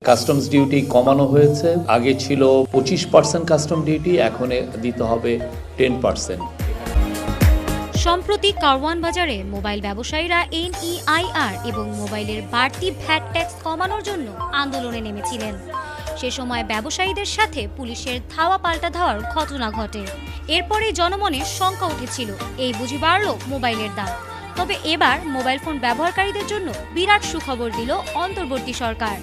Customs duty কমানো হয়েছে। আগে ছিল 25% কাস্টম ডিউটি, এখন দিতে হবে 10%। সম্প্রতি কারওয়ান বাজারে মোবাইল ব্যবসায়ীরা এনইআইআর এবং মোবাইলের বাড়তি ভ্যাট ট্যাক্স কমানোর জন্য আন্দোলনে নেমেছিলেন। সে সময় ব্যবসায়ীদের সাথে পুলিশের ধাওয়া পাল্টা ধাওয়ার ঘটনা ঘটে। এরপরে জনমনে শঙ্কা উঠেছিল, এই বুঝি বাড়ল মোবাইলের দাম। তবে এবার মোবাইল ফোন ব্যবহারকারীদের জন্য বিরাট সুখবর দিল অন্তর্বর্তী সরকার।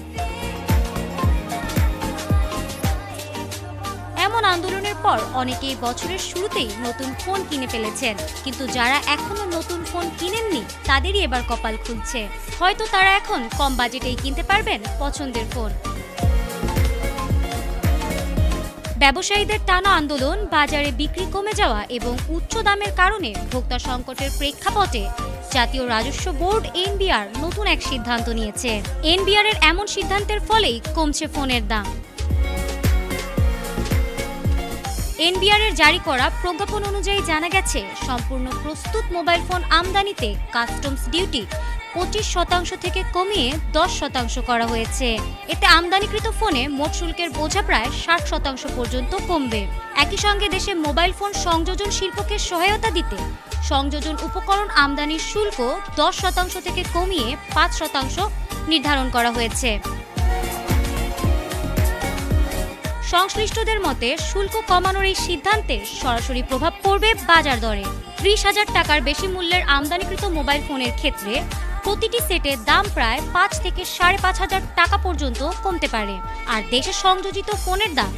এমন আন্দোলনের পর অনেকেই বছরের শুরুতেই নতুন ফোন কিনে ফেলেছেন, কিন্তু যারা এখনো নতুন ফোন কিনেননি তাদেরই এবার কপাল খুলছে। হয়তো তারা এখন কম বাজেটেই কিনতে পারবেন পছন্দের ফোন। ব্যবসায়ীদের টানা আন্দোলন, বাজারে বিক্রি কমে যাওয়া এবং উচ্চ দামের কারণে ভোক্তা সংকটের প্রেক্ষাপটে জাতীয় রাজস্ব বোর্ড এনবিআর নতুন এক সিদ্ধান্ত নিয়েছে। এনবিআর এর এমন সিদ্ধান্তের ফলেই কমছে ফোনের দাম। এনবিআর এর জারি করা প্রজ্ঞাপন অনুযায়ী জানা গেছে, সম্পূর্ণ প্রস্তুত মোবাইল ফোন আমদানিতে কাস্টমস ডিউটি 25% থেকে কমিয়ে 10% করা হয়েছে। এতে আমদানিকৃত ফোনে মোট শুল্কের বোঝা প্রায় 60% পর্যন্ত কমবে। একই সঙ্গে দেশে মোবাইল ফোন সংযোজন শিল্পকে সহায়তা দিতে সংযোজন উপকরণ আমদানির শুল্ক 10% থেকে কমিয়ে 5% নির্ধারণ করা হয়েছে। সংশ্লিষ্টদের মতে, শুল্ক কমানোর এই সিদ্ধান্তে সরাসরি প্রভাব পড়বে বাজার দরে। 30,000 টাকার বেশি মূল্যের আমদানিকৃত মোবাইল ফোনের ক্ষেত্রে প্রতিটি সেটের দাম প্রায় 5 থেকে 5,500 টাকা পর্যন্ত কমতে পারে। আর দেশে সংযোজিত ফোনের দাম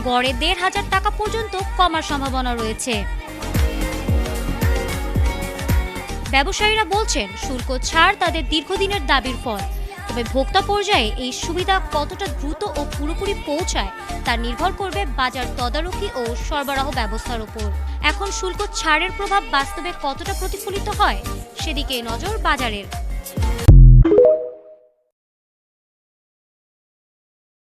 গড়ে 1,500 টাকা পর্যন্ত কমার সম্ভাবনা রয়েছে। ব্যবসায়ীরা বলছেন, শুল্ক ছাড় তাদের দীর্ঘদিনের দাবির ফল। তবে ভোক্তা পর্যায়ে এই সুবিধা কতটা দ্রুত ও পুরোপুরি পৌঁছায় তা নির্ভর করবে বাজার তদারকি ও সরবরাহ ব্যবস্থার উপর। এখন শুল্ক ছাড়ের প্রভাব বাস্তবে কতটা প্রতিফলিত হয় সেদিকে নজর বাজারের।